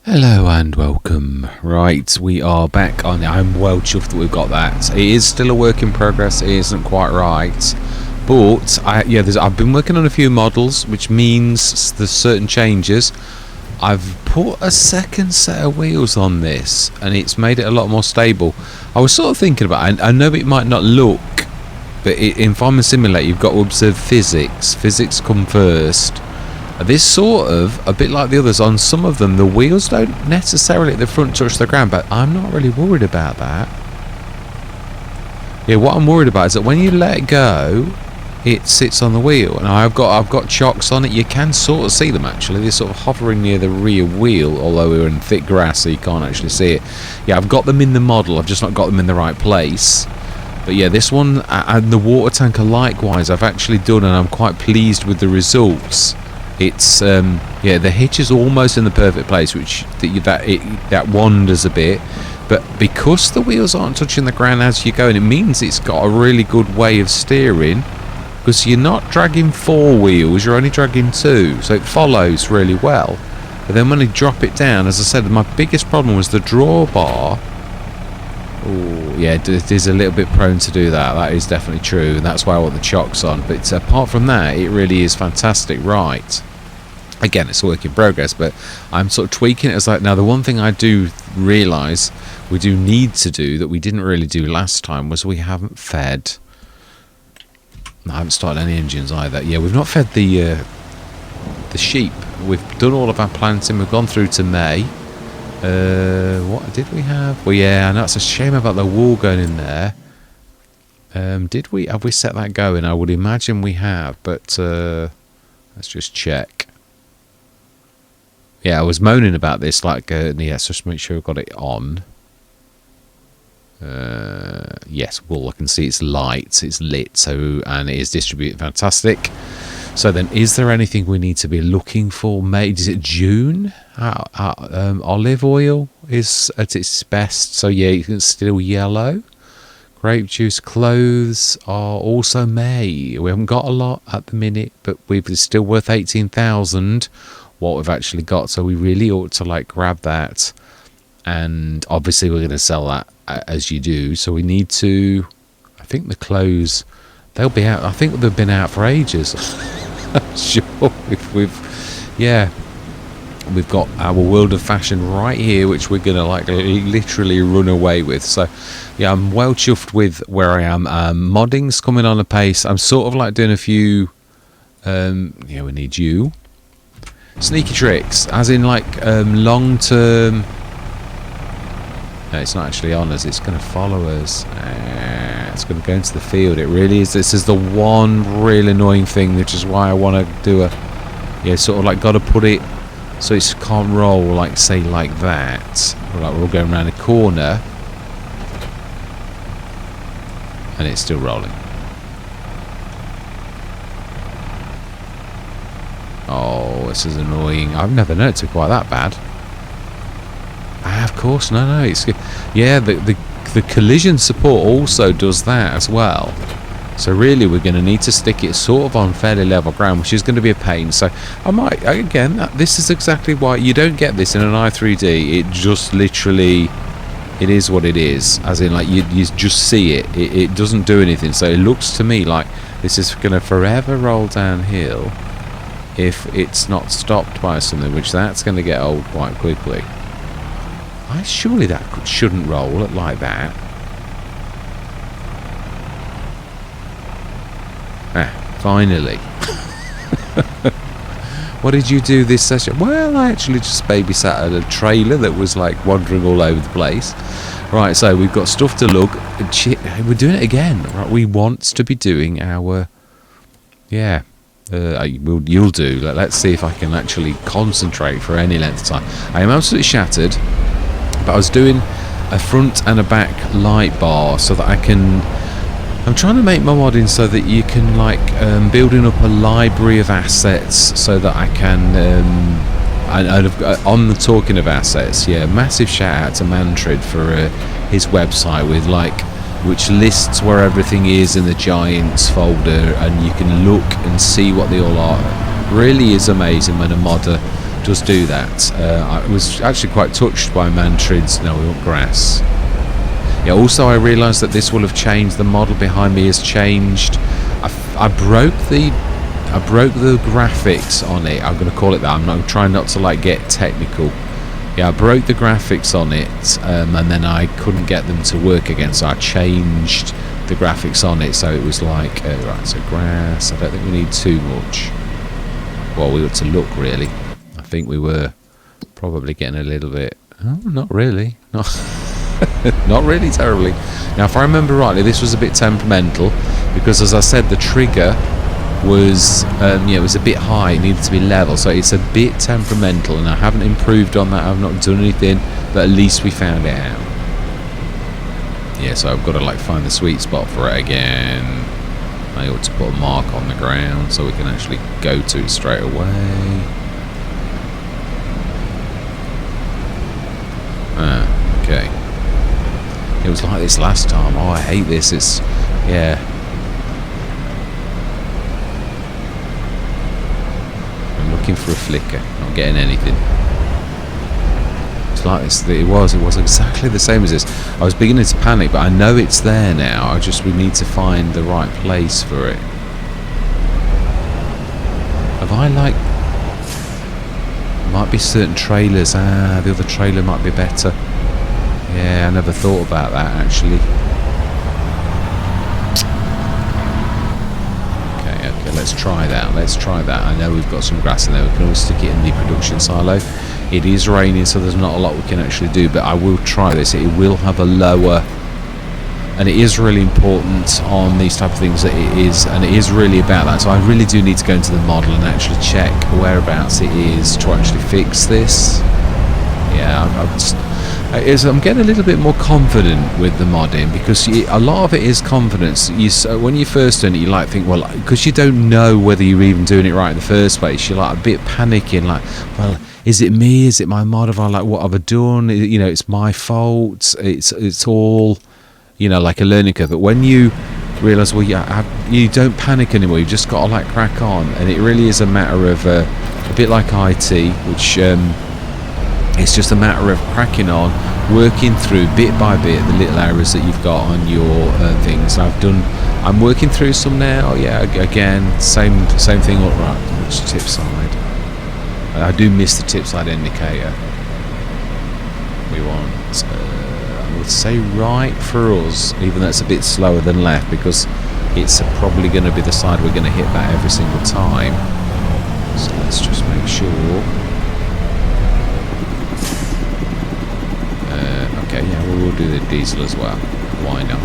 Hello and welcome. Right, we are back on. I'm well chuffed that we've got that. It is still a work in progress. It isn't quite right, but I've been working on a few models, which means there's certain changes. I've put a second set of wheels on this, and it's made it a lot more stable. I was sort of thinking about it. I know it might not look, but in Farming Simulator, you've got to observe physics. Physics come first. This sort of, a bit like the others, on some of them the wheels don't necessarily at the front touch the ground, but I'm not really worried about that. Yeah, what I'm worried about is that when you let it go, it sits on the wheel, and I've got chocks on it. You can sort of see them actually. They're sort of hovering near the rear wheel, although we're in thick grass so you can't actually see it. Yeah, I've got them in the model, I've just not got them in the right place. But yeah, this one and the water tanker likewise I've actually done, and I'm quite pleased with the results. It's the hitch is almost in the perfect place, which that wanders a bit, but because the wheels aren't touching the ground as you go, and it means it's got a really good way of steering, because you're not dragging four wheels, you're only dragging two, so it follows really well. But then when you drop it down, as I said, my biggest problem was the drawbar. Oh yeah, it is a little bit prone to do that. That is definitely true, and that's why I want the chocks on. But apart from that, it really is fantastic. Right, again, it's a work in progress, but I'm sort of tweaking it as like, now the one thing I do realise we do need to do that we didn't really do last time was we haven't fed. I haven't started any engines either. Yeah, we've not fed the sheep. We've done all of our planting. We've gone through to May. What did we have? Well, yeah, I know it's a shame about the wool going in there. Have we set that going? I would imagine we have, but let's just check. Yeah, I was moaning about this, like, let's just make sure we've got it on. Yes, wool, I can see it's light, it's lit, so, and it is distributed fantastic. So then, is there anything we need to be looking for? Mate, is it June? Olive oil is at its best, so yeah, it's still yellow. Grape juice, clothes are also May. We haven't got a lot at the minute, but it's still worth 18,000. What we've actually got, so we really ought to like grab that. And obviously, we're going to sell that as you do. So we need to. I think the clothes, they'll be out. I think they've been out for ages. Sure, we've got our world of fashion right here, which we're gonna like literally run away with. So yeah, I'm well chuffed with where I am. Modding's coming on a pace. I'm sort of like doing a few we need you sneaky tricks, as in like long term. No, it's not actually on us, it's going to follow us. It's going to go into the field. It really is. This is the one real annoying thing, which is why I want to do sort of like got to put it so it can't roll, like say like that. Like we're all going around a corner and it's still rolling. Oh, this is annoying. I've never known it to be quite that bad. Of course, no, it's good. Yeah, the collision support also does that as well. So really, we're going to need to stick it sort of on fairly level ground, which is going to be a pain. So I might, again, this is exactly why you don't get this in an i3D. It just literally, it is what it is. As in, like, you just see it. It doesn't do anything. So it looks to me like this is going to forever roll downhill if it's not stopped by something, which that's going to get old quite quickly. Surely that shouldn't roll like that. Finally. What did you do this session? Well, I actually just babysat at a trailer that was like wandering all over the place. Right, so we've got stuff to look. We're doing it again. Right, we want to be doing our... Yeah. You'll do. Let's see if I can actually concentrate for any length of time. I am absolutely shattered. But I was doing a front and a back light bar so that I can... I'm trying to make my modding so that you can like building up a library of assets so that I can... on the talking of assets, yeah, massive shout out to Mantrid for his website with like... which lists where everything is in the Giants folder, and you can look and see what they all are. Really is amazing when a modder does do that. I was actually quite touched by Mantrid's. No, we want grass. Yeah, also I realised that this will have changed. The model behind me has changed. I broke the graphics on it. I'm going to call it that. I'm trying not to like get technical. Yeah, I broke the graphics on it, and then I couldn't get them to work again, so I changed the graphics on it. So it was like, right, so grass. I don't think we need too much. Well, we ought to look, really. I think we were probably getting a little bit... Oh, not really. Not, not really terribly. Now, if I remember rightly, this was a bit temperamental, because as I said, the trigger was it was a bit high. It needed to be level, so it's a bit temperamental, and I haven't improved on that. I've not done anything, but at least we found it out. Yeah, so I've got to like find the sweet spot for it again. I ought to put a mark on the ground so we can actually go to it straight away. Okay. It was like this last time. Oh, I hate this. It's yeah. Looking for a flicker, not getting anything. It's like this. It was exactly the same as this. I was beginning to panic, but I know it's there now. We need to find the right place for it. Have I like? Might be certain trailers. The other trailer might be better. Yeah, I never thought about that actually. Okay, let's try that. I know we've got some grass in there. We can always stick it in the production silo. It is raining, so there's not a lot we can actually do, but I will try this. It will have a lower, and it is really important on these type of things that it is, and it is really about that. So I really do need to go into the model and actually check whereabouts it is to actually fix this. Yeah, I'm getting a little bit more confident with the modding, because a lot of it is confidence. When you first doing it, you like think, well, because you don't know whether you're even doing it right in the first place, you're like a bit panicking, like, well, is it me? Is it my mod? Have I like what have I done? You know, it's my fault. It's all, you know, like a learning curve. But when you realise, well, you don't panic anymore. You've just got to like crack on, and it really is a matter of a bit like IT, which. It's just a matter of cracking on, working through bit by bit the little errors that you've got on your things. I'm working through some now. Yeah, again, same thing. All right, which tip side? I do miss the tip side indicator. We want, I would say, right for us, even though it's a bit slower than left, because it's probably going to be the side we're going to hit that every single time. So let's just make sure. Okay, yeah, we'll do the diesel as well. Why not?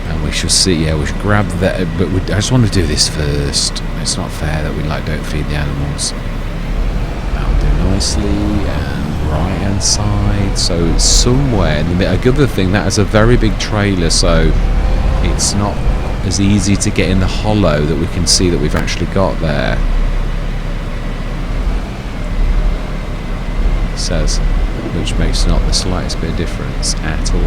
And we shall see. Yeah, we should grab that. But I just want to do this first. It's not fair that we like don't feed the animals. That'll do nicely. And right hand side. So it's somewhere in the middle. A good thing that is a very big trailer, so it's not as easy to get in the hollow that we can see that we've actually got there. Says, which makes not the slightest bit of difference at all.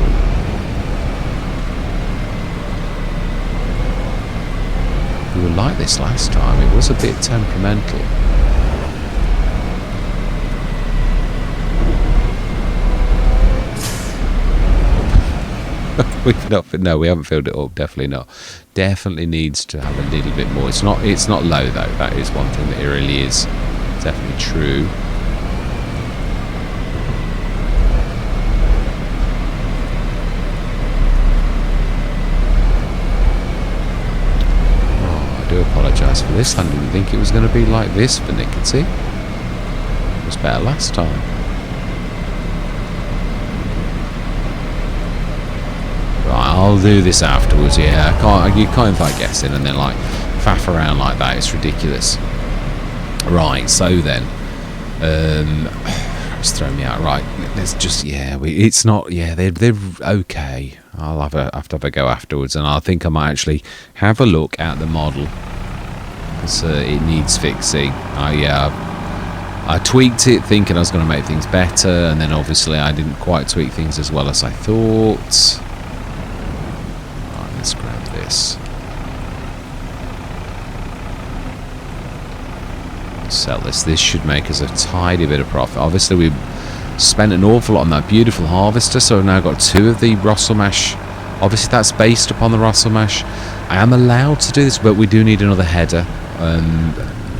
We were like this last time. It was a bit temperamental. We haven't filled it up. Definitely not. Definitely needs to have a little bit more. It's not low though. That is one thing that it really is definitely true. I do apologise for this. I didn't think it was going to be like this for nicotine. It was better last time. Right, I'll do this afterwards. Yeah, you can't like guessing and then like faff around like that. It's ridiculous. Right, so then, it's thrown me out. Right, there's just it's not. Yeah, they're okay. I'll have to have a go afterwards, and I think I might actually have a look at the model because it needs fixing. I tweaked it thinking I was going to make things better, and then obviously I didn't quite tweak things as well as I thought. Right, let's grab this. Sell this. This should make us a tidy bit of profit. Obviously, we spent an awful lot on that beautiful harvester, so I've now got 2 of the Rosselmash. Obviously, that's based upon the Rosselmash. I am allowed to do this, but we do need another header. And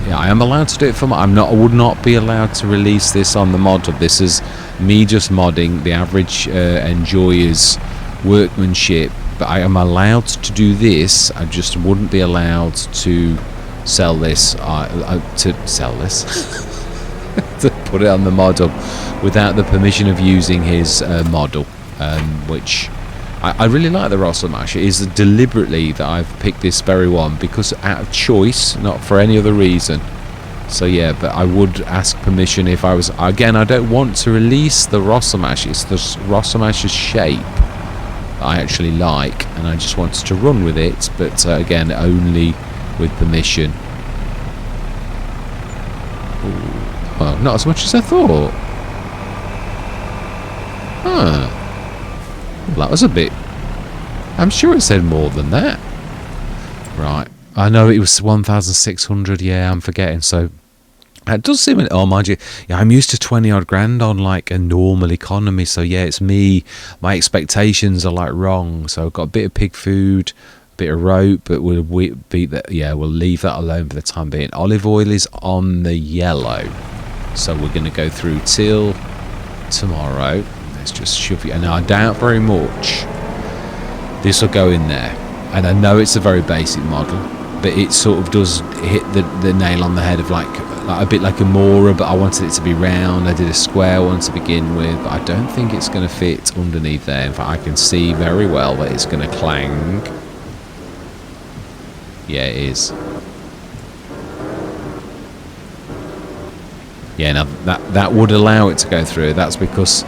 yeah, I am allowed to do it for I would not be allowed to release this on the mod. This is me just modding. The average enjoyer's workmanship, but I am allowed to do this. I just wouldn't be allowed to sell this. To put it on the model without the permission of using his model, which I really like the Rosselmash. It is deliberately that I've picked this very one because out of choice, not for any other reason. So yeah, but I would ask permission if I was. Again, I don't want to release the Rosselmash. It's the Rosselmash's shape that I actually like, and I just wanted to run with it. But again, only with permission. Ooh. Well, not as much as I thought. Huh. Well, that was a bit. I'm sure it said more than that. Right. I know it was 1,600. Yeah, I'm forgetting. So it does seem. Oh, mind you, yeah, I'm used to 20 odd grand on like a normal economy. So yeah, it's me. My expectations are like wrong. So I've got a bit of pig food, a bit of rope, but we'll beat that. Yeah, we'll leave that alone for the time being. Olive oil is on the yellow, so we're going to go through till tomorrow. Let's just shove it. And I doubt very much this will go in there. And I know it's a very basic model, but it sort of does hit the nail on the head of like a bit like a Mora, but I wanted it to be round. I did a square one to begin with, but I don't think it's going to fit underneath there. In fact, I can see very well that it's going to clang. Yeah, it is. Yeah, now that would allow it to go through. That's because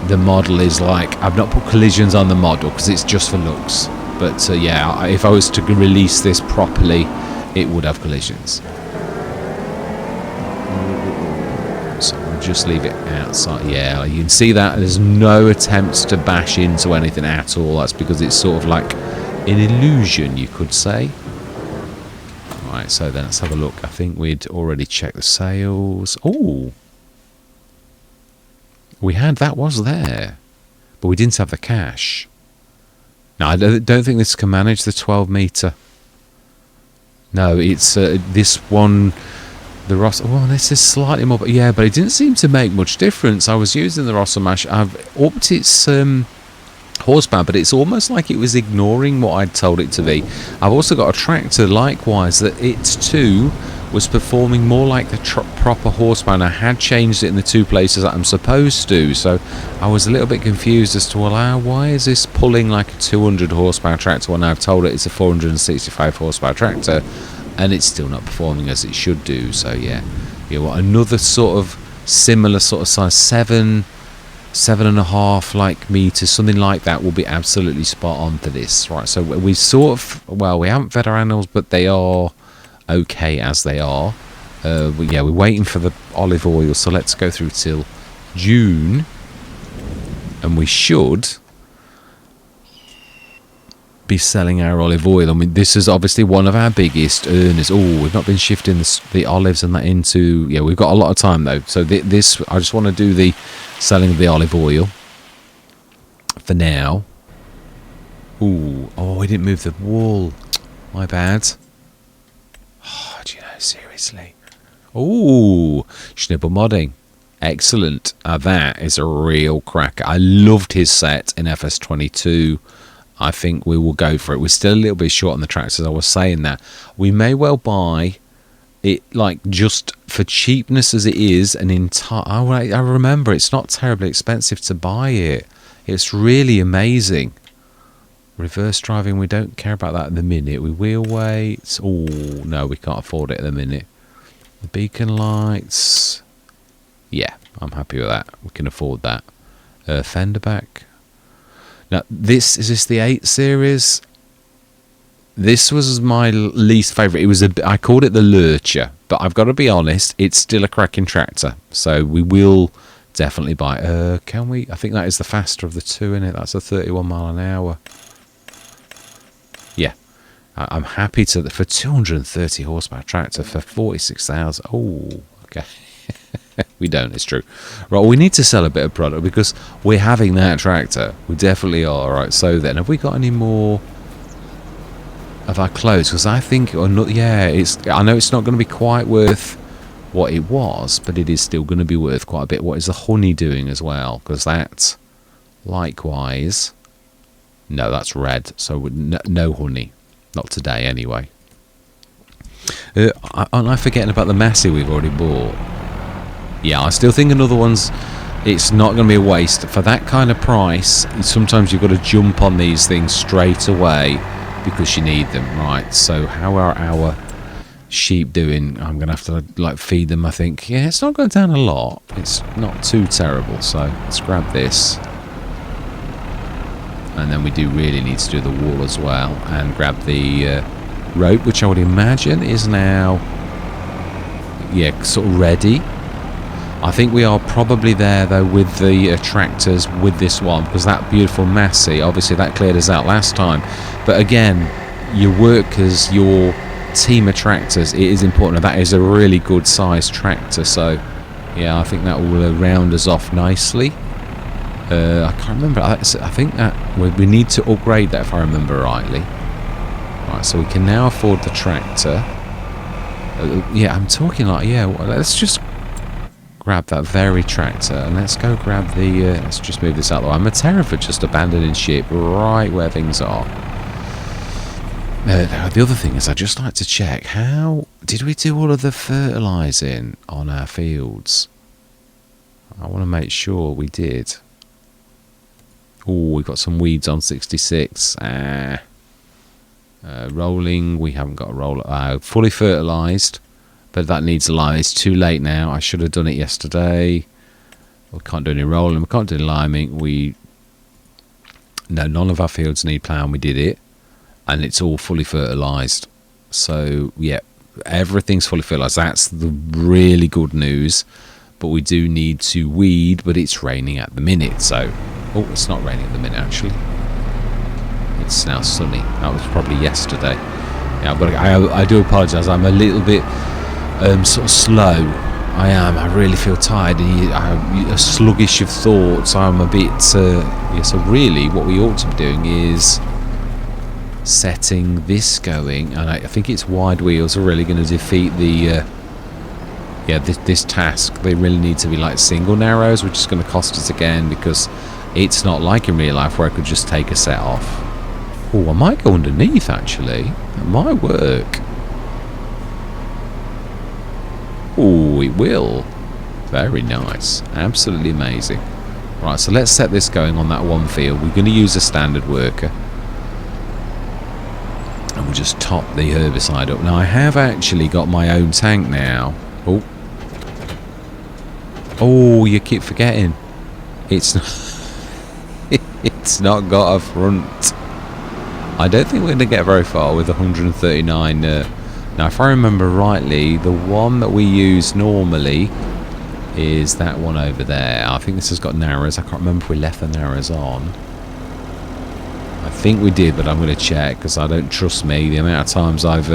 the model is like, I've not put collisions on the model because it's just for looks. But yeah, if I was to release this properly, it would have collisions. So we'll just leave it outside. Yeah, you can see that there's no attempts to bash into anything at all. That's because it's sort of like an illusion, you could say. Right, so then let's have a look. I think we'd already checked the sales. Oh, we had, that was there, but we didn't have the cash. Now, I don't think this can manage the 12 metre. No, it's this one, the Ross. Well, this is slightly more, but yeah, but it didn't seem to make much difference. I was using the Rosselmash. I've upped its horsepower, but it's almost like it was ignoring what I'd told it to be. I've also got a tractor, likewise, that it too was performing more like the proper horsepower, and I had changed it in the 2 places that I'm supposed to, so I was a little bit confused as to, well, why is this pulling like a 200 horsepower tractor when I've told it it's a 465 horsepower tractor, and it's still not performing as it should do. So yeah, well, another sort of similar sort of size, 7.5 like meters, something like that, will be absolutely spot on for this. Right, so we sort of, well, we haven't fed our animals, but they are okay as they are. Yeah, we're waiting for the olive oil, so let's go through till June, and we should be selling our olive oil. I mean, this is obviously one of our biggest earners. Oh, we've not been shifting the olives and that into. Yeah, we've got a lot of time though, so this I just want to do the selling of the olive oil for now. Ooh, oh, I didn't move the wool, my bad. Oh, do you know, seriously? Ooh, Schnibble modding. Excellent. That is a real cracker. I loved his set in FS22. I think we will go for it. We're still a little bit short on the tracks, as I was saying that. We may well buy it, like, just for cheapness as it is, an entire... I remember, it's not terribly expensive to buy it. It's really amazing. Reverse driving, we don't care about that at the minute. We wheel weights. Oh, no, we can't afford it at the minute. The beacon lights. Yeah, I'm happy with that. We can afford that. Fender back. Now, is this the 8 series? This was my least favourite. It was I called it the Lurcher, but I've got to be honest, it's still a cracking tractor. So we will definitely buy. Can we? I think that is the faster of the two, innit? That's a 31 mile an hour. Yeah, I'm happy to, for 230 horsepower tractor for 46,000. Oh, okay. We don't, it's true. Right, we need to sell a bit of product because we're having that tractor. We definitely are. Right, so then, have we got any more of our clothes? Because I think, or not, yeah, I know it's not going to be quite worth what it was, but it is still going to be worth quite a bit. What is the honey doing as well? Because that, likewise, no, that's red. So no honey. Not today, anyway. Aren't I forgetting about the Massey we've already bought? Yeah, I still think another one's... It's not going to be a waste. For that kind of price, sometimes you've got to jump on these things straight away because you need them. Right, so how are our sheep doing? I'm going to have to like feed them, I think. Yeah, it's not going down a lot. It's not too terrible. So let's grab this. And then we do really need to do the wall as well. And grab the rope, which I would imagine is now... Yeah, sort of ready. I think we are probably there though with the tractors with this one, because that beautiful Massey, obviously that cleared us out last time. But again, your workers, your team of tractors, it is important. That is a really good sized tractor, so yeah, I think that will round us off nicely. I can't remember. I think that we need to upgrade that if I remember rightly. Right, so we can now afford the tractor. Yeah, I'm talking like, yeah, well, let's just grab that very tractor and let's go grab the let's just move this out the way. I'm a terror for just abandoning ship right where things are. The other thing is, I just like to check, how did we do all of the fertilizing on our fields? I want to make sure we did. Oh, we've got some weeds on 66. Rolling, we haven't got a roller. Fully fertilized. But that needs a lime. It's too late now. I should have done it yesterday. We can't do any rolling. We can't do any liming. No, none of our fields need ploughing. We did it. And it's all fully fertilised. So, yeah, everything's fully fertilised. That's the really good news. But we do need to weed, but it's raining at the minute. So, oh, it's not raining at the minute, actually. It's now sunny. That was probably yesterday. Yeah, I do apologise. I'm a little bit... sort of slow. I am. I really feel tired and I'm sluggish of thoughts. I'm a bit yeah, so really what we ought to be doing is setting this going, and I think it's wide wheels are really going to defeat the yeah, this task. They really need to be like single narrows, which is going to cost us again because it's not like in real life where I could just take a set off. Oh, I might go underneath actually. That might work. Oh, it will. Very nice. Absolutely amazing. Right, so let's set this going on that one field. We're going to use a standard worker. And we'll just top the herbicide up. Now, I have actually got my own tank now. Oh. Oh, you keep forgetting. It's not, it's not got a front. I don't think we're going to get very far with 139... Now, if I remember rightly, the one that we use normally is that one over there. I think this has got narrows. I can't remember if we left the narrows on. I think we did, but I'm going to check because I don't trust me. The amount of times I've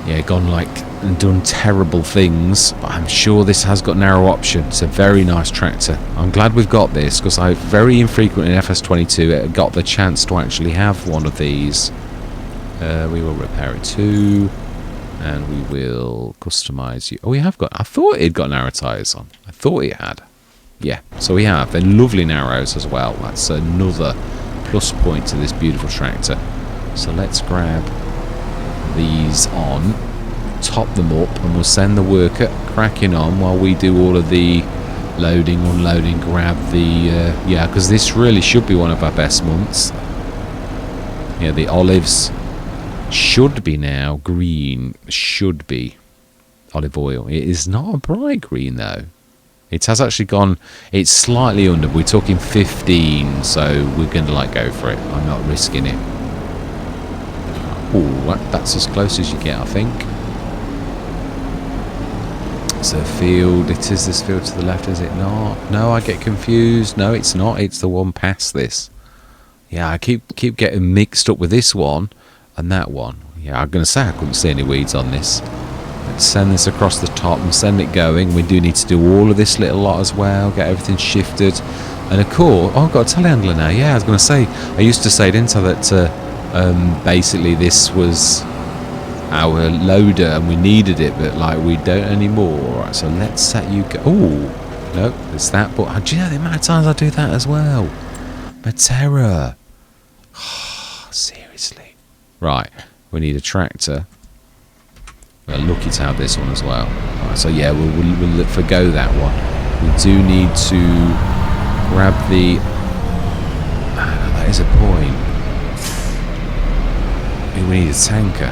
yeah, gone like and done terrible things. But I'm sure this has got narrow option. It's a very nice tractor. I'm glad we've got this because I very infrequently in FS25 got the chance to actually have one of these. We will repair it too, and we will customize you. Oh, we have got... I thought it got narrow tyres on. I thought it had. Yeah, so we have. They're lovely narrows as well. That's another plus point to this beautiful tractor. So let's grab these on, top them up, and we'll send the worker cracking on while we do all of the loading, unloading, grab the... yeah, because this really should be one of our best months. Yeah, the olives... should be now green. Should be olive oil. It is not a bright green though. It has actually gone. It's slightly under. We're talking 15, so we're going to like go for it. I'm not risking it. Oh, that's as close as you get, I think. So field. It is this field to the left, is it not? No, I get confused. No, it's not. It's the one past this. Yeah, I keep getting mixed up with this one. And that one, yeah, I'm going to say I couldn't see any weeds on this. Let's send this across the top and send it going. We do need to do all of this little lot as well, get everything shifted. And of course, oh, I've got a telehandler now. Yeah, I was going to say, I used to say, didn't I, that basically this was our loader and we needed it, but like we don't anymore. Alright, so let's set you go. Oh, no, it's that. But do you know the amount of times I do that as well? My terror. Seriously. Right, we need a tractor. We're lucky to have this one as well. Right, so yeah, we'll forgo that one. We do need to grab the... that is a point. We need a tanker.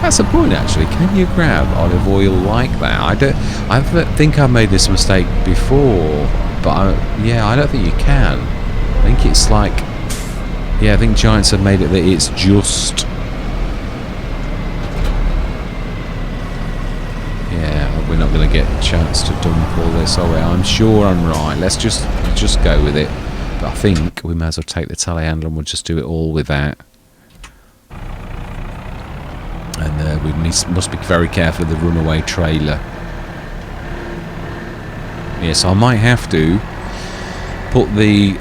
That's a point, actually. Can you grab olive oil like that? I think I've made this mistake before, but I don't think you can. I think it's like... Yeah, I think Giants have made it that it's just... Yeah, we're not going to get a chance to dump all this, are we? I'm sure I'm right. Let's just go with it. But I think we may as well take the telehandler and we'll just do it all with that. And we must be very careful of the runaway trailer. Yes, I might have to put the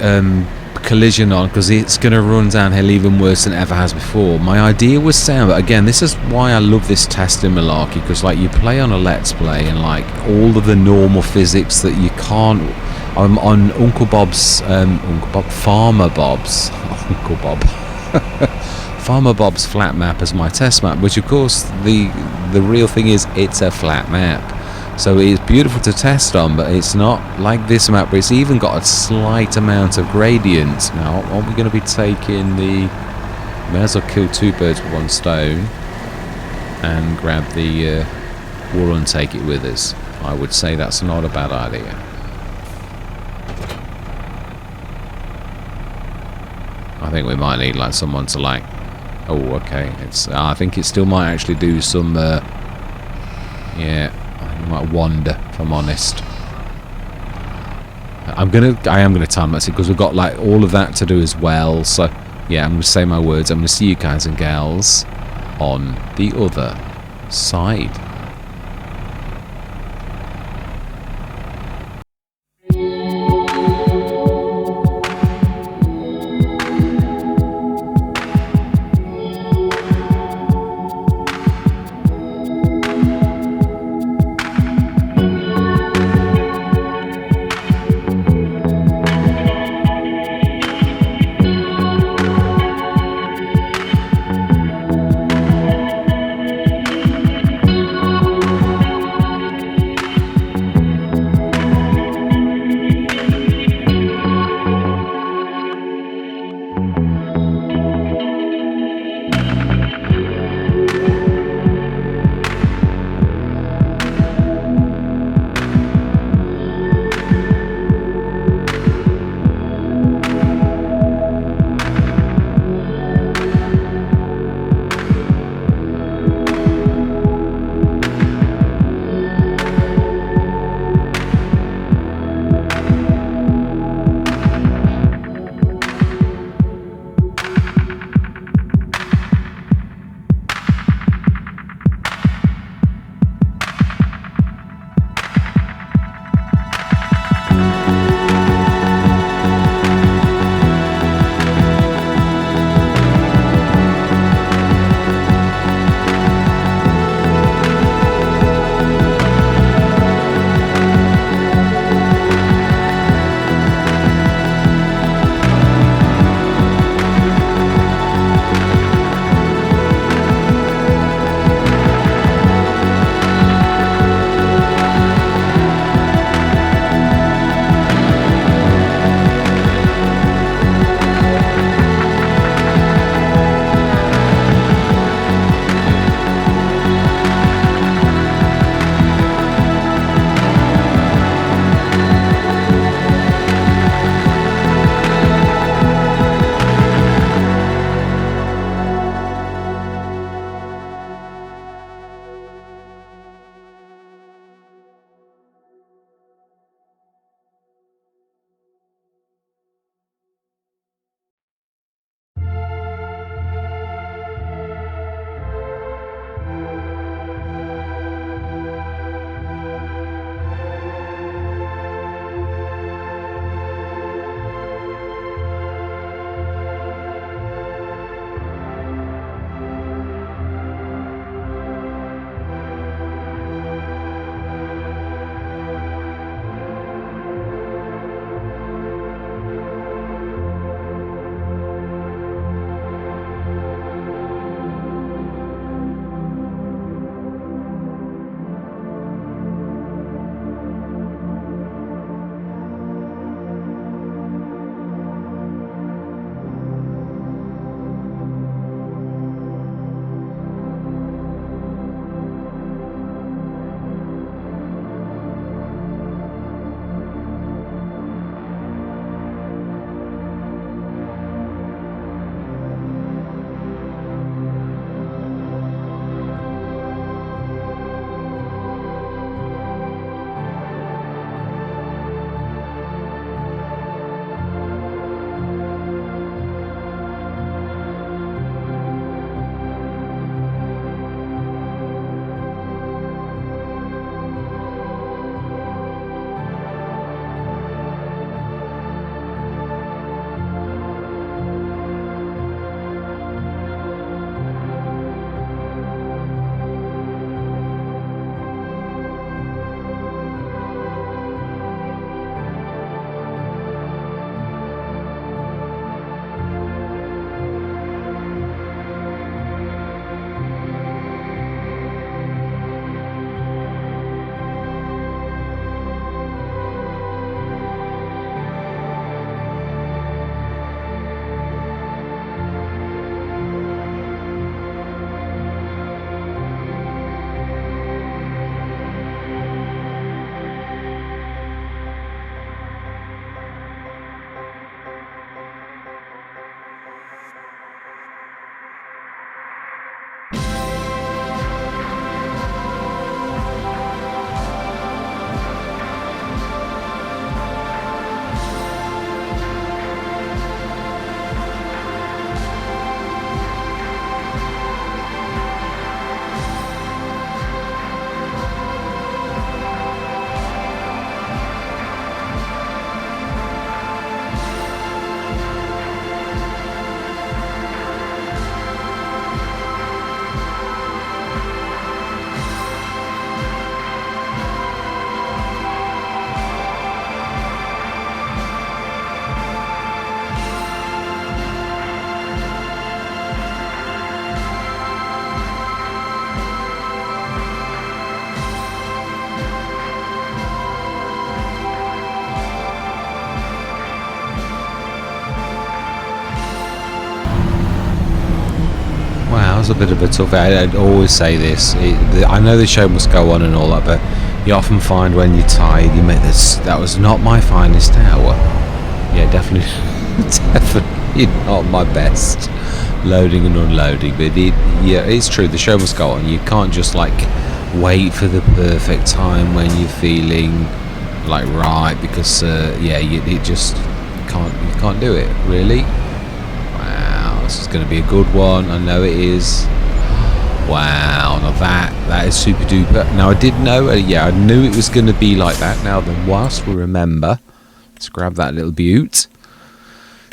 collision on because it's going to run downhill even worse than it ever has before. My idea was sound, but again, this is why I love this testing malarkey, because like you play on a Let's Play and like all of the normal physics that you can't... I'm on Farmer Bob's Farmer Bob's flat map as my test map, which of course the real thing is it's a flat map. So it's beautiful to test on, but it's not like this map where it's even got a slight amount of gradient. Now, aren't we going to be taking the... May as well kill two birds with one stone and grab the wool and take it with us. I would say that's not a bad idea. I think we might need like someone to like... Oh, okay. It's. I think it still might actually do some... yeah... I might wander, if I'm honest. I am gonna time lapse it because we've got like all of that to do as well. So yeah, I'm gonna say my words. I'm gonna see you guys and gals on the other side. was a bit of a tough. I'd always say this. I know the show must go on and all that, but you often find when you're tired, you make this. That was not my finest hour. Yeah, definitely, definitely not my best loading and unloading. But it's true. The show must go on. You can't just like wait for the perfect time when you're feeling like right, because it just you can't do it really. Wow, this is going to be a good one. I know it is. Wow, now that is super duper. Now I did know, I knew it was going to be like that. Now then, whilst we remember, let's grab that little beaut,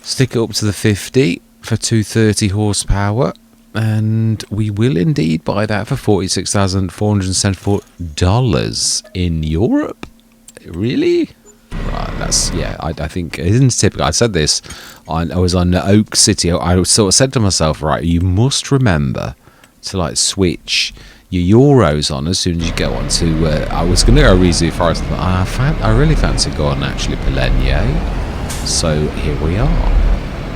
stick it up to the 50 for 230 horsepower, and we will indeed buy that for $46,474 in Europe. Really? Right, that's, I think it isn't typical. I said this, I was on Oak City. I sort of said to myself, right, you must remember to like switch your Euros on as soon as you go on to, I was going to go Reezy Forest, but I really fancy going actually Pallegney. So here we are.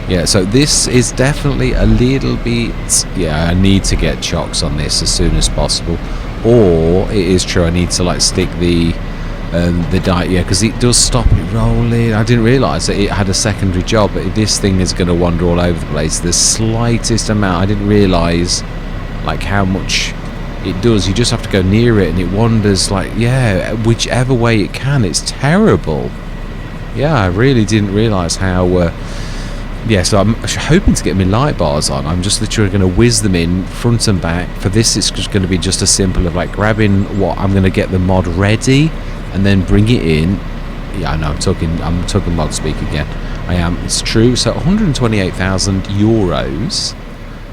Yeah, so this is definitely a little bit, I need to get chocks on this as soon as possible. Or it is true, I need to like stick the diet, because it does stop it rolling. I didn't realise that it had a secondary job, but this thing is going to wander all over the place. The slightest amount, I didn't realise like how much it does. You just have to go near it and it wanders like, whichever way it can. It's terrible. I really didn't realise how so I'm hoping to get my light bars on. I'm just literally going to whiz them in front and back. For this, it's just going to be just as simple of like grabbing what I'm going to get the mod ready and then bring it in. I know I'm talking mod speak again. I am. It's true. So 128,000 euros.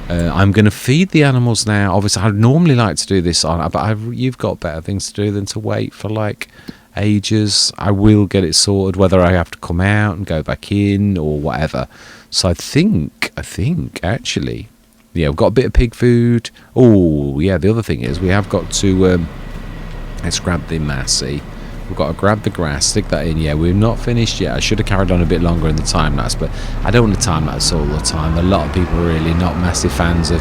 I'm going to feed the animals now. Obviously, I'd normally like to do this on, but you've got better things to do than to wait for like ages. I will get it sorted, whether I have to come out and go back in or whatever. So I think actually, we've got a bit of pig food. Oh yeah, the other thing is we have got to let's grab the Massey. We've got to grab the grass, stick that in. We're not finished yet. I should have carried on a bit longer in the time lapse, but I don't want to time lapse all the time. A lot of people are really not massive fans of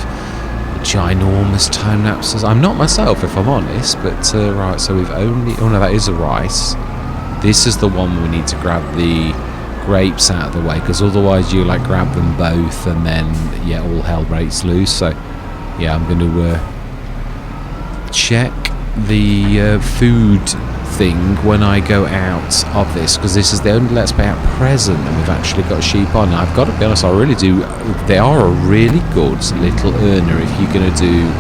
ginormous time lapses. I'm not myself, if I'm honest, but right, so we've only, oh no, that is a rice. This is the one we need to grab the grapes out of the way, because otherwise you like grab them both and then all hell breaks loose. So I'm going to check the food thing when I go out of this, because this is the only Let's Play at present and we've actually got sheep on. Now, I've got to be honest, I really do, they are a really good little earner if you're going to do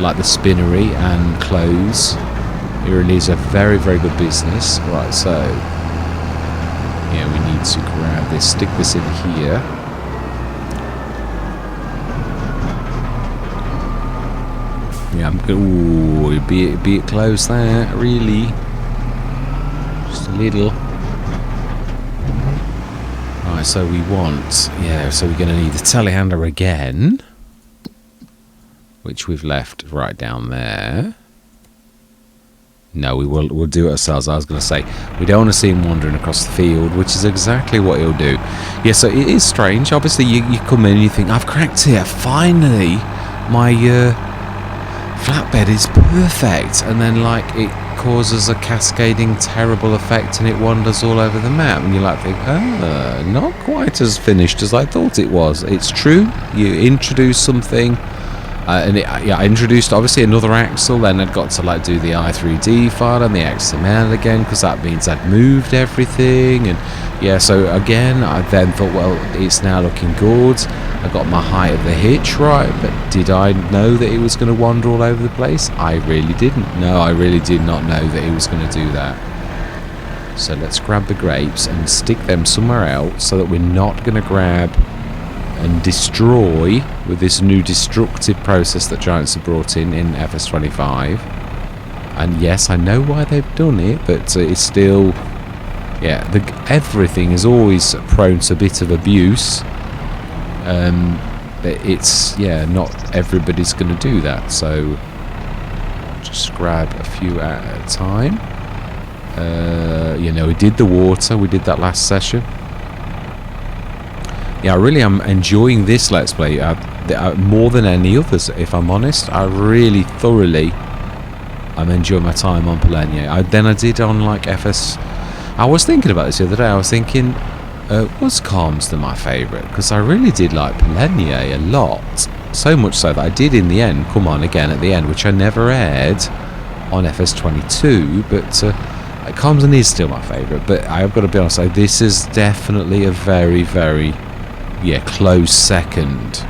like the spinnery and clothes. It really is a very, very good business. Right, so we need to grab this, stick this in here. I'm good. Ooh, be it close there, really. Just a little. Right, so we want, so we're going to need the telehandler again, which we've left right down there. No, we'll do it ourselves. I was going to say, we don't want to see him wandering across the field, which is exactly what he'll do. So it is strange. Obviously, you come in and you think, I've cracked it. Finally, my flatbed is perfect. And then, like, it causes a cascading terrible effect and it wanders all over the map. And you like think, not quite as finished as I thought it was. It's true. You introduce something. I introduced obviously another axle, then I'd got to like do the i3D file and the XML again, because that means I'd moved everything. And so again I then thought, well, it's now looking good. I got my height of the hitch right, but did I know that it was going to wander all over the place? I really didn't. No, I really did not know that it was going to do that. So let's grab the grapes and stick them somewhere else so that we're not going to grab and destroy with this new destructive process that Giants have brought in FS25. And yes, I know why they've done it, but it's still, everything is always prone to a bit of abuse. But it's, not everybody's going to do that. So just grab a few at a time. We did the water, we did that last session. I really am enjoying this Let's Play. more than any others, if I'm honest. I really thoroughly enjoying my time on Pallegney. Then I did on like FS. I was thinking about this the other day. I was thinking, was Calmsden my favourite? Because I really did like Pallegney a lot. So much so that I did in the end come on again at the end, which I never aired on FS25, but Calmsden is still my favourite. But I've got to be honest, this is definitely a very, very close second.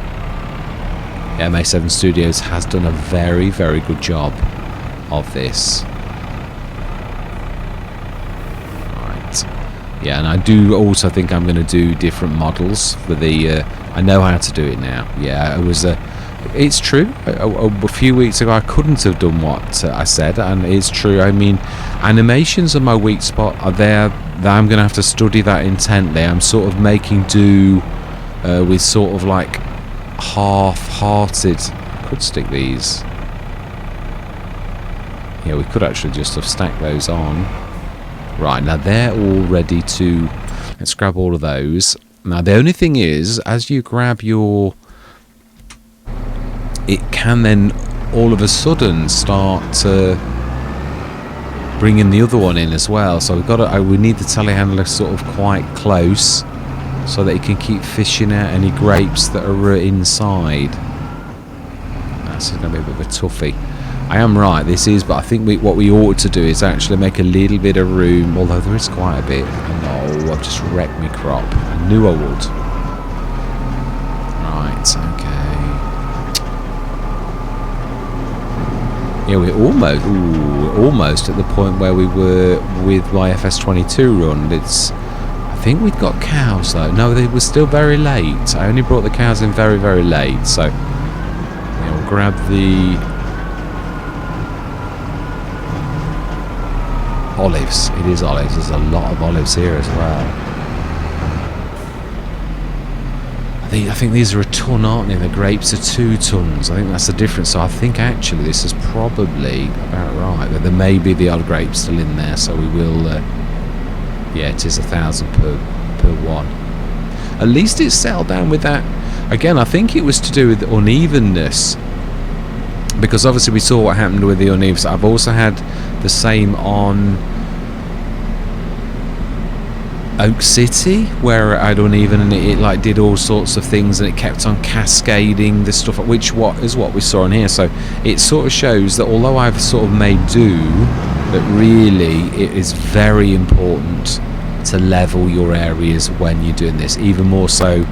MA7 Studios has done a very, very good job of this. Right. Yeah, and I do also think I'm going to do different models for the... I know how to do it now. Yeah, it was... it's true. A few weeks ago I couldn't have done what I said, and it's true. I mean, animations are my weak spot. Are there? I'm going to have to study that intently. I'm sort of making do with sort of like half-hearted. Could stick these. Yeah, we could actually just have stacked those on. Right, now they're all ready to... Let's grab all of those. Now the only thing is, as you grab your... It can then all of a sudden start bringing the other one in as well. So we've got to, we need the telehandler sort of quite close so that it can keep fishing out any grapes that are inside. That's going to be a bit of a toughie. I am right, this is, but I think what we ought to do is actually make a little bit of room, although there is quite a bit. No, I've just wrecked my crop. I knew I would. Right, okay. Yeah, we're almost at the point where we were with my FS22 run. I think we'd got cows though. No, they were still very late. I only brought the cows in very, very late. So, yeah, we'll grab the olives. It is olives. There's a lot of olives here as well. I think these are a ton, aren't they? The grapes are 2 tons. I think that's the difference. So I think actually this is probably about right. But there may be the odd grape still in there, so we will. Yeah, it is 1,000 per one. At least it's settled down with that. Again, I think it was to do with the unevenness, because obviously we saw what happened with the unevenness. I've also had the same on Oak City, where I'd uneven and it like did all sorts of things and it kept on cascading the stuff, which is what we saw in here. So it sort of shows that although I've sort of made do, that really it is very important to level your areas when you're doing this, even more so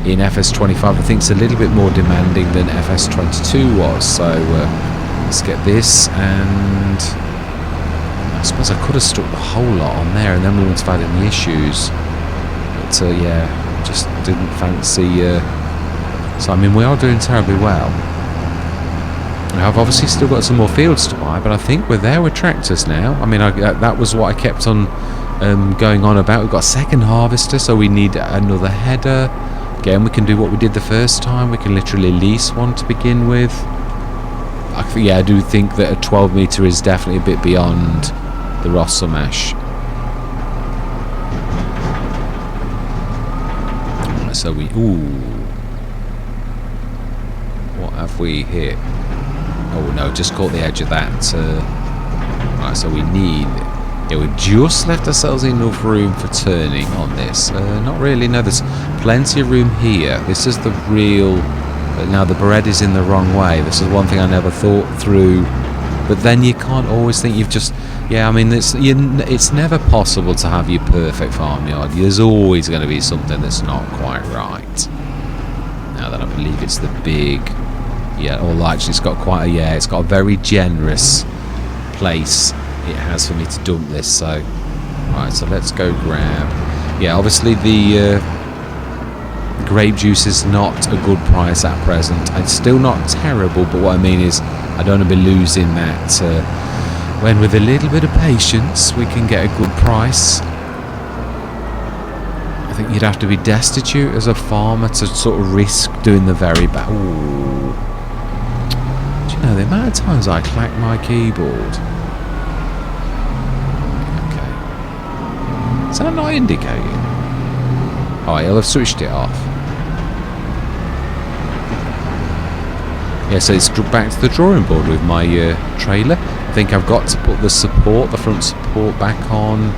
in FS25. I think it's a little bit more demanding than FS22 was. So let's get this, and I suppose I could have stuck the whole lot on there and then we wouldn't have had any issues. But yeah, just didn't fancy... So I mean, we are doing terribly well. Now, I've obviously still got some more fields to buy, but I think we're there with tractors now. I mean, that was what I kept on going on about. We've got a second harvester, so we need another header. Again, we can do what we did the first time. We can literally lease one to begin with. I do think that a 12 metre is definitely a bit beyond the Rosselmash. So we... Ooh. What have we hit? Oh no, just caught the edge of that. Right, so we need... Yeah, we've just left ourselves enough room for turning on this. Not really, no, there's plenty of room here. This is the real... Now the bread is in the wrong way. This is one thing I never thought through. But then you can't always think you've just... Yeah, I mean, it's never possible to have your perfect farmyard. There's always going to be something that's not quite right. Now then, I believe it's the big... Yeah, or actually it's got quite a... Yeah, it's got a very generous place it has for me to dump this. So, right, so let's go grab... Yeah, obviously the... grape juice is not a good price at present. It's still not terrible, but what I mean is I don't want to be losing that when with a little bit of patience we can get a good price. I think you'd have to be destitute as a farmer to sort of risk doing the very bad. Ooh. Do you know the amount of times I clack my keyboard? Okay. Is that not indicating? Oh, he'll have switched it off. Yeah, so it's back to the drawing board with my trailer. I think I've got to put the front support back on,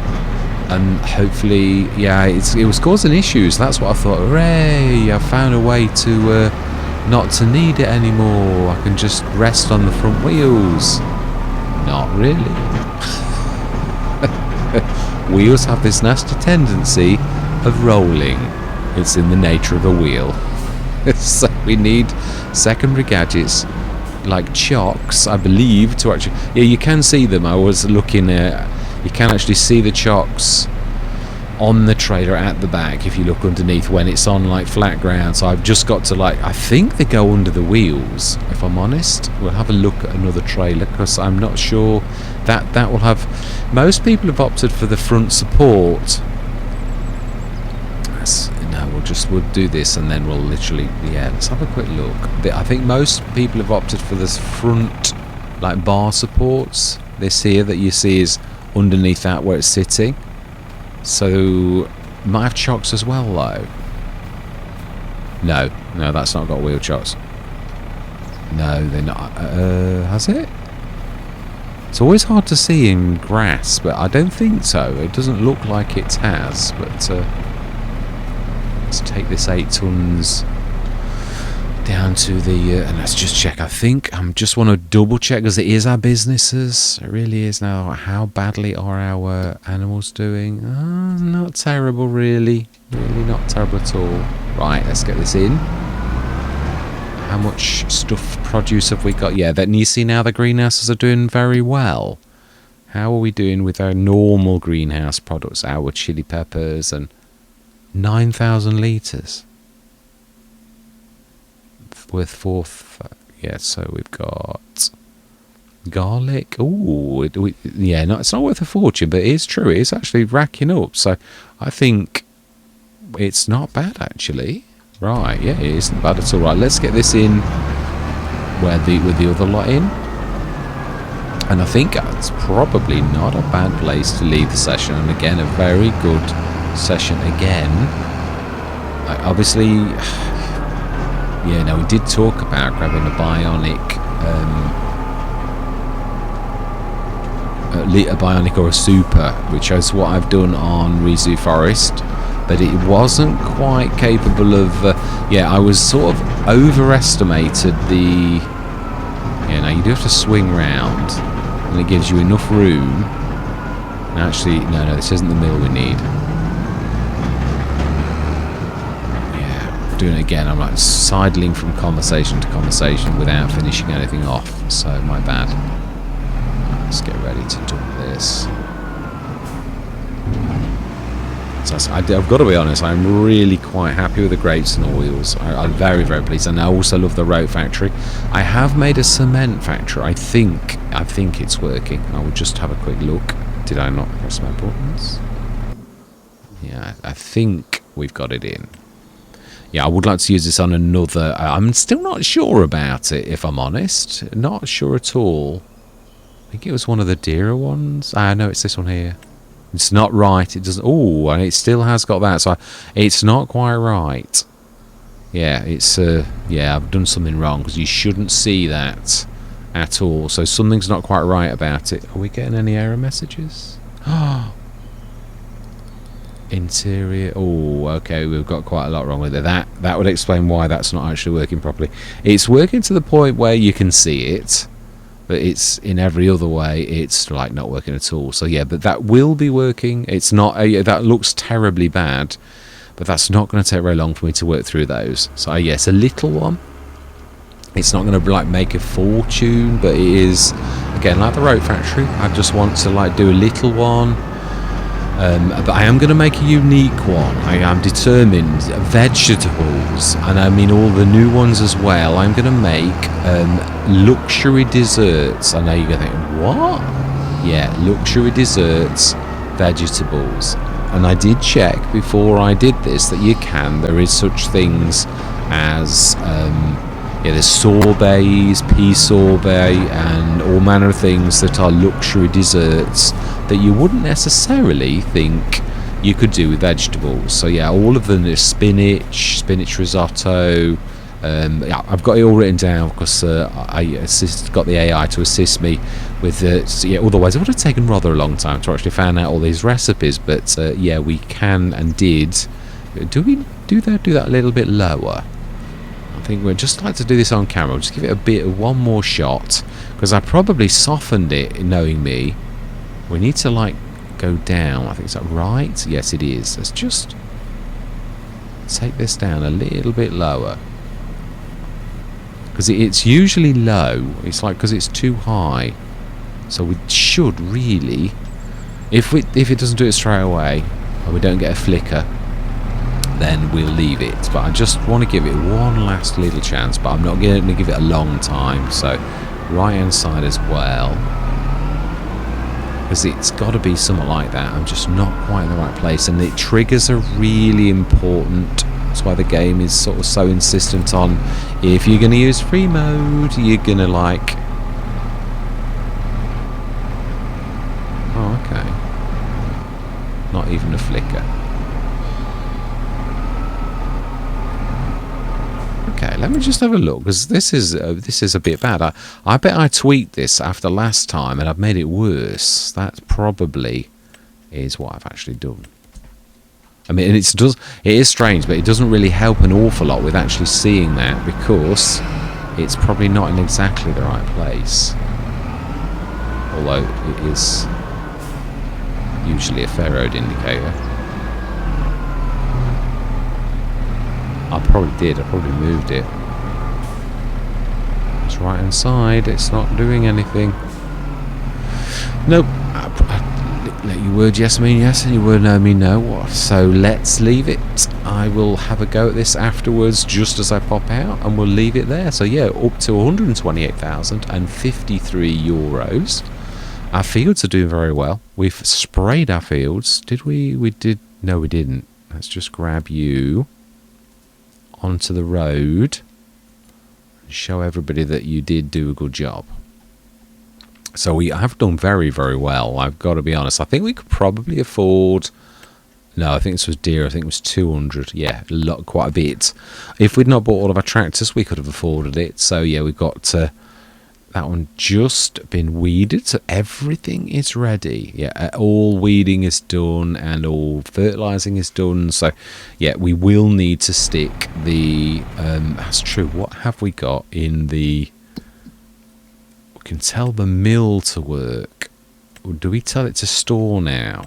and hopefully, yeah, it was causing issues. That's what I thought. Hooray! I found a way to not to need it anymore. I can just rest on the front wheels. Not really. Wheels have this nasty tendency of rolling. It's in the nature of a wheel. So we need secondary gadgets like chocks, I believe, to actually... Yeah, you can see them. I was looking at... You can actually see the chocks on the trailer at the back if you look underneath when it's on like flat ground. So I've just got to like... I think they go under the wheels, if I'm honest. We'll have a look at another trailer because I'm not sure that will have... Most people have opted for the front support. No, we'll do this and then we'll literally, yeah, let's have a quick look. I think most people have opted for this front like bar supports. This here that you see is underneath that where it's sitting. So might have chocks as well though. No, that's not got wheel chocks. No, they're not. Has it? It's always hard to see in grass, but I don't think so. It doesn't look like it has, but let's take this 8 tons down to the and let's just check. I think I just want to double check because it is our businesses. It really is now. How badly are our animals doing? Not terrible, really not terrible at all. Right, let's get this in. How much produce have we got? Yeah, and you see now the greenhouses are doing very well. How are we doing with our normal greenhouse products, our chili peppers and 9,000 litres with 4. Yeah, so we've got garlic. Ooh, yeah, no, it's not worth a fortune, but it is true. It is actually racking up. So I think it's not bad actually. Right, yeah, it isn't bad at all. Right, let's get this in with the other lot in. And I think that's probably not a bad place to leave the session. And again, a very good session again. Obviously, yeah, no, we did talk about grabbing a bionic or a super, which is what I've done on Rizu Forest, but it wasn't quite capable of yeah, I was sort of overestimated the... Yeah, now you do have to swing round and it gives you enough room. And actually, no, this isn't the mill we need. Doing it again, I'm like sidling from conversation to conversation without finishing anything off, so my bad. Let's get ready to dump this. So I've got to be honest, I'm really quite happy with the grapes and oils. I'm very, very pleased, and I also love the rope factory. I have made a cement factory. I think it's working. I will just have a quick look. Did I not press my buttons? Yeah, I think we've got it in. Yeah, I would like to use this on another... I'm still not sure about it, if I'm honest. Not sure at all. I think it was one of the dearer ones. No, it's this one here. It's not right. It doesn't... Oh, and it still has got that. So it's not quite right. Yeah, it's... yeah, I've done something wrong, because you shouldn't see that at all. So something's not quite right about it. Are we getting any error messages? Oh... Interior. Oh, okay, we've got quite a lot wrong with it. That would explain why that's not actually working properly. It's working to the point where you can see it, but it's in every other way it's like not working at all. So yeah, but that will be working. It's not that looks terribly bad, but that's not going to take very long for me to work through those. So yes, a little one. It's not going to like make a fortune, but it is, again, like the rope factory. I just want to like do a little one. But I am going to make a unique one. I am determined. Vegetables, and I mean all the new ones as well. I'm going to make luxury desserts. I know you're going to think, what? Yeah, luxury desserts, vegetables. And I did check before I did this that you can. There is such things as... yeah, there's sorbets, pea sorbet, and all manner of things that are luxury desserts that you wouldn't necessarily think you could do with vegetables. So yeah, all of them is spinach risotto, Yeah, I've got it all written down because I got the AI to assist me with yeah, otherwise it would have taken rather a long time to actually find out all these recipes. But yeah, we can and did. Do we do that a little bit lower? I think we'd just like to do this on camera. We'll just give it one more shot, because I probably softened it, knowing me. We need to like go down. I think, is that right? Yes, it is. Let's just take this down a little bit lower, because it's usually low. It's like, because it's too high. So we should really, if it doesn't do it straight away and we don't get a flicker, then we'll leave it. But I just want to give it one last little chance, but I'm not going to give it a long time. So right hand side as well, because it's got to be something like that. I'm just not quite in the right place, and the triggers are really important. That's why the game is sort of so insistent on, if you're going to use free mode, you're going to like, oh okay, not even a flicker. Okay, let me just have a look, because this is a bit bad. I bet I tweaked this after last time and I've made it worse. That probably is what I've actually done. I mean, it is strange, but it doesn't really help an awful lot with actually seeing that, because it's probably not in exactly the right place. Although it is usually a fair road indicator. I probably did. I probably moved it. It's right hand side. It's not doing anything. Nope. I let your word yes mean yes, and your word no mean no. So let's leave it. I will have a go at this afterwards, just as I pop out, and we'll leave it there. So yeah, up to 128,053 euros. Our fields are doing very well. We've sprayed our fields. Did we? We did. No, we didn't. Let's just grab you onto the road and show everybody that you did do a good job. So we have done very, very well. I've got to be honest. I think we could probably afford... No, I think this was dear. I think it was 200. Yeah, quite a bit. If we'd not bought all of our tractors, we could have afforded it. So yeah, we've got that one just been weeded, so everything is ready. Yeah, all weeding is done and all fertilizing is done. So yeah, we will need to stick the that's true. What have we got in the... We can tell the mill to work, or do we tell it to store now?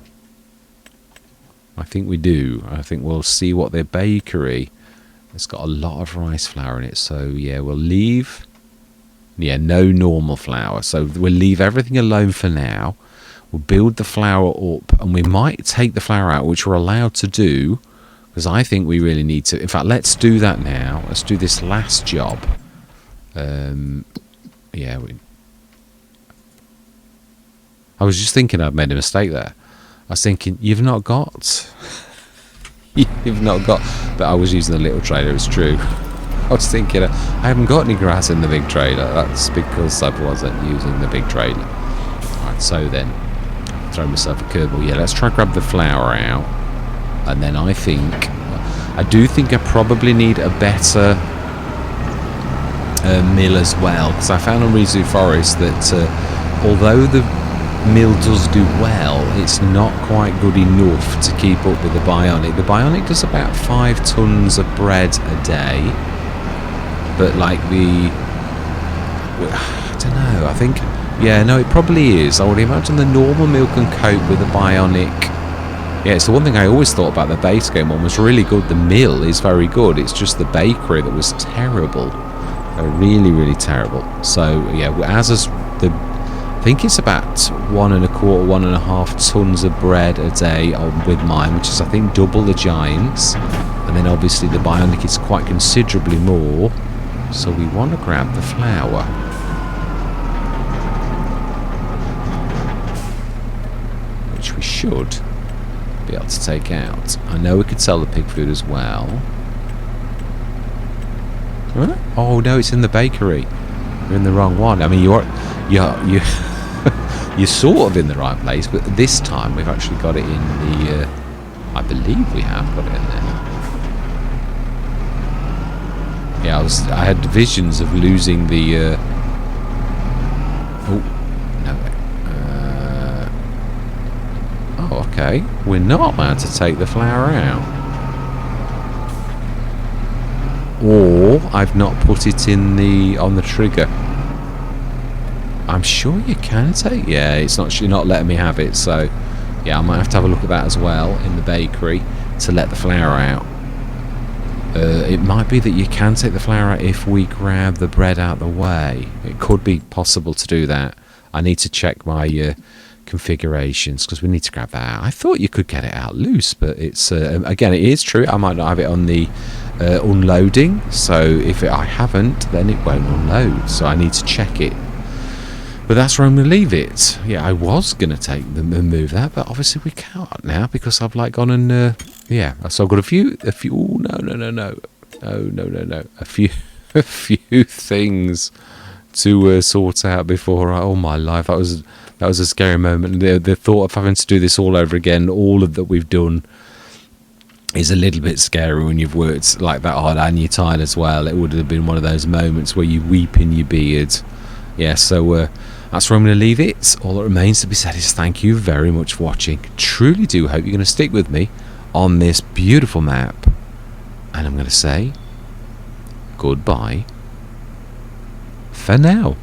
I think we do. I think we'll see what their bakery... It's got a lot of rice flour in it, so yeah, we'll leave... Yeah, no normal flour. So we'll leave everything alone for now. We'll build the flour up, and we might take the flour out, which we're allowed to do, because I think we really need to. In fact, let's do that now. Let's do this last job. Yeah, I was just thinking I'd made a mistake there. I was thinking, you've not got... You've not got... But I was using the little trailer, it's true. I was thinking, I haven't got any grass in the big trailer. That's because I wasn't using the big trailer. Alright, so then, throw myself a curveball. Yeah, let's try and grab the flour out. And then I do think I probably need a better mill as well. Because I found on Rizu Forest that although the mill does do well, it's not quite good enough to keep up with the Bionic. The Bionic does about 5 tons of bread a day. But like I don't know, I think, yeah, no, it probably is. I would imagine the normal mill can cope with the Bionic. Yeah, it's the one thing I always thought about the base game one was really good. The mill is very good. It's just the bakery that was terrible. Really, really terrible. So, yeah, I think it's about 1 1/4, 1.5 tons of bread a day with mine, which is, I think, double the Giants. And then obviously the Bionic is quite considerably more. So we want to grab the flour. Which we should be able to take out. I know we could sell the pig food as well. Huh? Oh no, it's in the bakery. You're in the wrong one. I mean, you're sort of in the right place, but this time we've actually got it in the... I believe we have got it in there. Yeah, Yeah, I had visions of losing the oh no. Oh, okay. We're not allowed to take the flower out. Or I've not put it in on the trigger. I'm sure you can take. Yeah, it's not. You're not letting me have it. So, yeah, I might have to have a look at that as well in the bakery to let the flour out. It might be that you can take the flour out if we grab the bread out of the way. It could be possible to do that. I need to check my configurations because we need to grab that out. I thought you could get it out loose, but it's again, it is true. I might not have it on the unloading. So if I haven't, then it won't unload. So I need to check it. But that's where I'm going to leave it. Yeah, I was going to take them and move that, but obviously we can't now because I've like gone and yeah. So I've got a few. Oh, no. A few things to sort out before. Oh my life, that was a scary moment. The thought of having to do this all over again, all of that we've done, is a little bit scary when you've worked like that hard and you're tired as well. It would have been one of those moments where you weep in your beard. Yeah, so that's where I'm going to leave it. All that remains to be said is thank you very much for watching. Truly do hope you're going to stick with me on this beautiful map. And I'm going to say goodbye for now.